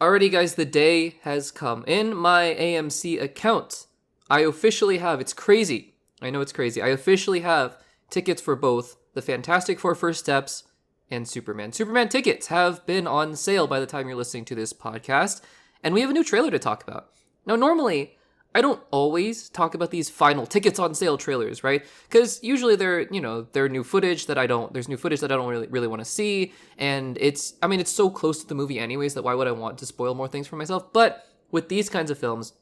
Alrighty, guys, the day has come. In my AMC account, I officially have, it's crazy. I know it's crazy. I officially have tickets for both the Fantastic Four First Steps and Superman. Superman tickets have been on sale by the time you're listening to this podcast, and we have a new trailer to talk about. Now, normally, I don't always talk about these final tickets on sale trailers, right? Because usually they're new footage that I don't really want to see. And it's so close to the movie anyways that why would I want to spoil more things for myself? But with these kinds of films,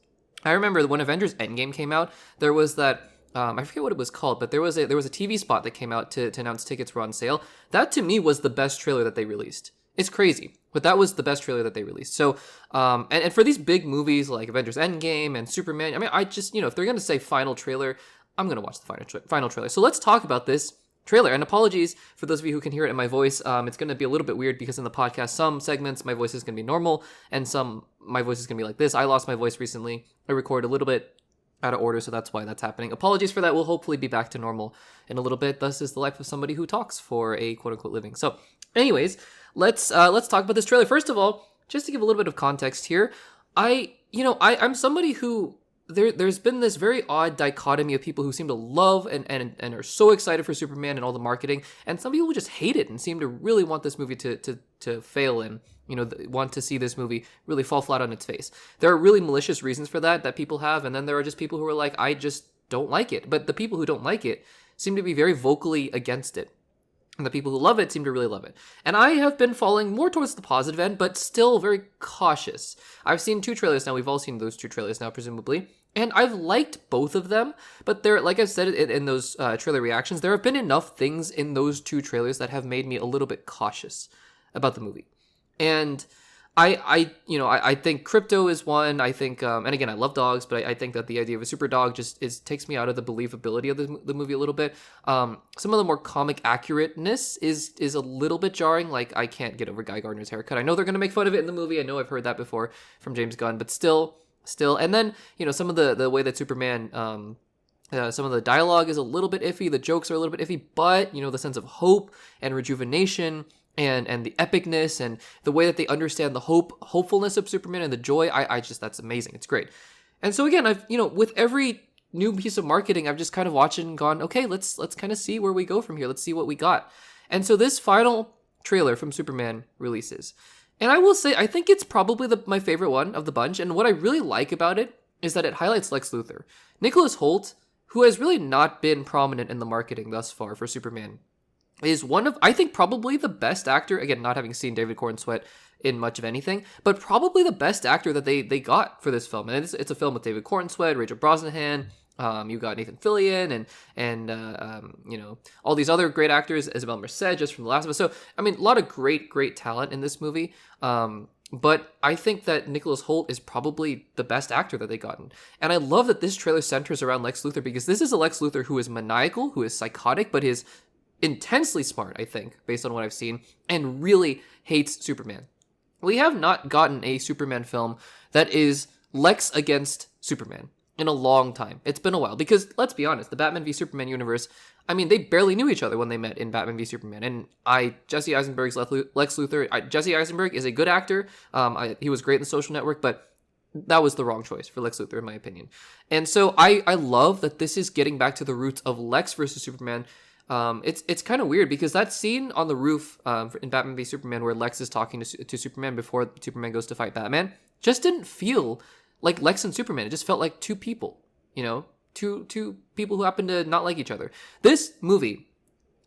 I remember when Avengers Endgame came out, there was that, I forget what it was called, but there was a TV spot that came out to announce tickets were on sale. That to me was the best trailer that they released. It's crazy, but that was the best trailer that they released. So, and for these big movies like Avengers Endgame and Superman, I just, if they're going to say final trailer, I'm going to watch the final trailer. So let's talk about this trailer. And apologies for those of you who can hear it in my voice. It's going to be a little bit weird because in the podcast, some segments, my voice is going to be normal and some, my voice is going to be like this. I lost my voice recently. I recorded a little bit out of order, so that's why that's happening. Apologies for that. We'll hopefully be back to normal in a little bit. Thus is the life of somebody who talks for a quote-unquote living. So anyways, let's talk about this trailer. First of all, just to give a little bit of context here, I'm somebody who there's been this very odd dichotomy of people who seem to love and are so excited for Superman and all the marketing, and some people just hate it and seem to really want this movie to fail and want to see this movie really fall flat on its face. There are really malicious reasons for that people have, and then there are just people who are like, I just don't like it. But the people who don't like it seem to be very vocally against it. And the people who love it seem to really love it. And I have been falling more towards the positive end, but still very cautious. I've seen 2 trailers now. We've all seen those 2 trailers now, presumably. And I've liked both of them. But there, like I've said in those trailer reactions, there have been enough things in those 2 trailers that have made me a little bit cautious about the movie. And I think Crypto is one. I think, and again, I love dogs, but I think that the idea of a super dog just takes me out of the believability of the movie a little bit. Some of the more comic accurateness is a little bit jarring. Like, I can't get over Guy Gardner's haircut. I know they're going to make fun of it in the movie. I know I've heard that before from James Gunn, but still. And then, some of the way that Superman, some of the dialogue is a little bit iffy. The jokes are a little bit iffy, but, the sense of hope and rejuvenation and the epicness and the way that they understand the hopefulness of Superman and the joy, I just, that's amazing. It's great. And so again, I've, with every new piece of marketing, I've just kind of watched it and gone, okay, let's kind of see where we go from here. Let's see what we got. And so this final trailer from Superman releases. And I will say, I think it's probably my favorite one of the bunch. And what I really like about it is that it highlights Lex Luthor. Nicholas Hoult, who has really not been prominent in the marketing thus far for Superman, is one of, I think, probably the best actor, again, not having seen David Cornsweet in much of anything, but probably the best actor that they got for this film. And it's a film with David Cornsweet, Rachel Brosnahan, you got Nathan Fillion, and all these other great actors, Isabel Merced, just from The Last of Us. So, a lot of great talent in this movie. But I think that Nicholas Hoult is probably the best actor that they've gotten. And I love that this trailer centers around Lex Luthor, because this is a Lex Luthor who is maniacal, who is psychotic, but is intensely smart, I think, based on what I've seen, and really hates Superman. We have not gotten a Superman film that is Lex against Superman in a long time. It's been a while, because let's be honest, the Batman v Superman universe, they barely knew each other when they met in Batman v Superman. And Jesse Eisenberg's Lex Luthor, Jesse Eisenberg is a good actor. He was great in The Social Network, but that was the wrong choice for Lex Luthor, in my opinion. And so I love that this is getting back to the roots of Lex versus Superman. It's kind of weird, because that scene on the roof in Batman v Superman where Lex is talking to Superman before Superman goes to fight Batman just didn't feel like Lex and Superman. It just felt like 2 people, two people who happen to not like each other. This movie,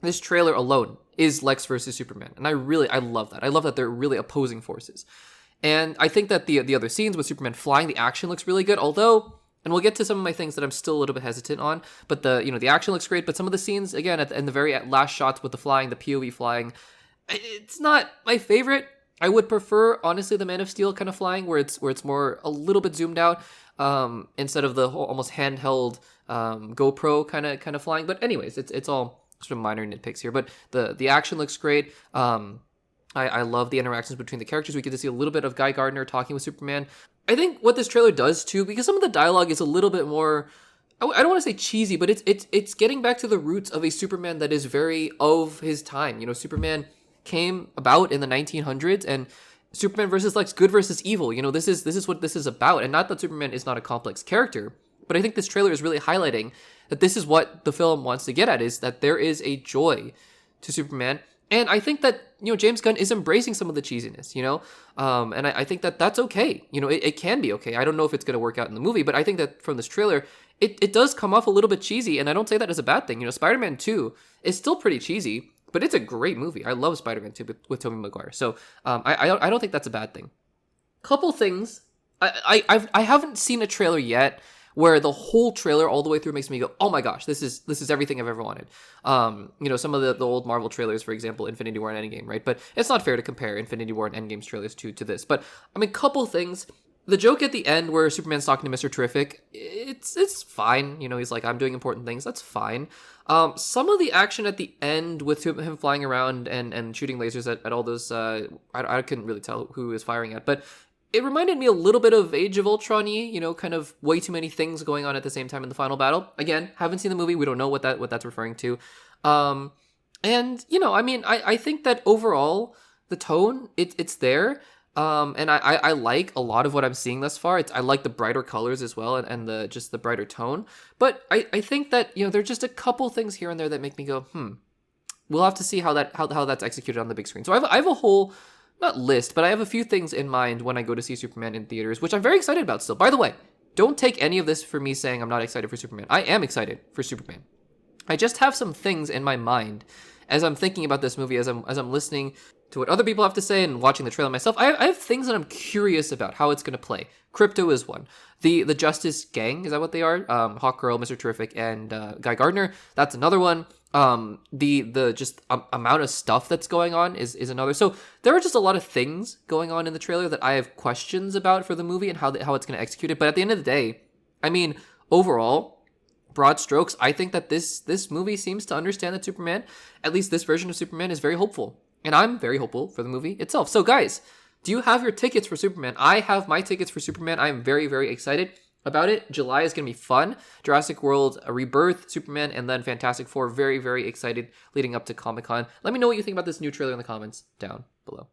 this trailer alone, is Lex versus Superman, and I love that. I love that they're really opposing forces, and I think that the other scenes with Superman flying, the action looks really good, although. And we'll get to some of my things that I'm still a little bit hesitant on. But the action looks great. But some of the scenes, again, in the very last shots with the flying, the POV flying, it's not my favorite. I would prefer, honestly, the Man of Steel kind of flying, where it's more a little bit zoomed out, instead of the whole almost handheld GoPro kind of flying. But anyways, it's all sort of minor nitpicks here. But the action looks great. I love the interactions between the characters. We get to see a little bit of Guy Gardner talking with Superman. I think what this trailer does too, because some of the dialogue is a little bit more, I don't want to say cheesy, but it's getting back to the roots of a Superman that is very of his time. Superman came about in the 1900s, and Superman versus Lex, good versus evil. This is what this is about. And not that Superman is not a complex character, but I think this trailer is really highlighting that this is what the film wants to get at, is that there is a joy to Superman. And I think that, James Gunn is embracing some of the cheesiness, and I think that that's okay. It can be okay. I don't know if it's going to work out in the movie, but I think that from this trailer, it does come off a little bit cheesy, and I don't say that as a bad thing. Spider-Man 2 is still pretty cheesy, but it's a great movie. I love Spider-Man 2 with Tobey Maguire. So I don't think that's a bad thing. Couple things. I haven't seen a trailer yet where the whole trailer all the way through makes me go, oh my gosh, this is everything I've ever wanted. Some of the old Marvel trailers, for example, Infinity War and Endgame, right? But it's not fair to compare Infinity War and Endgame's trailers to this. But couple things. The joke at the end where Superman's talking to Mr. Terrific, it's fine. He's like, I'm doing important things. That's fine. Some of the action at the end with him flying around and shooting lasers at all those, I couldn't really tell who he was firing at, but it reminded me a little bit of Age of Ultron-y, kind of way too many things going on at the same time in the final battle. Again, haven't seen the movie. We don't know what that's referring to. I think that overall, the tone, it's there. And I like a lot of what I'm seeing thus far. I like the brighter colors as well, and the brighter tone. But I think that, there's just a couple things here and there that make me go, we'll have to see how that's executed on the big screen. So I have a whole, not list, but I have a few things in mind when I go to see Superman in theaters, which I'm very excited about still. By the way, don't take any of this for me saying I'm not excited for Superman. I am excited for Superman. I just have some things in my mind as I'm thinking about this movie, as I'm listening to what other people have to say and watching the trailer myself. I have things that I'm curious about how it's going to play. Crypto is one. The Justice Gang, is that what they are? Hawkgirl, Mr. Terrific, and Guy Gardner. That's another one. The just amount of stuff that's going on is another. So there are just a lot of things going on in the trailer that I have questions about for the movie and how it's going to execute it. But at the end of the day, overall, broad strokes, I think that this movie seems to understand that Superman, at least this version of Superman, is very hopeful. And I'm very hopeful for the movie itself. So guys, do you have your tickets for Superman? I have my tickets for Superman. I'm very, very excited about it. July is going to be fun. Jurassic World, Rebirth, Superman, and then Fantastic Four. Very, very excited leading up to Comic-Con. Let me know what you think about this new trailer in the comments down below.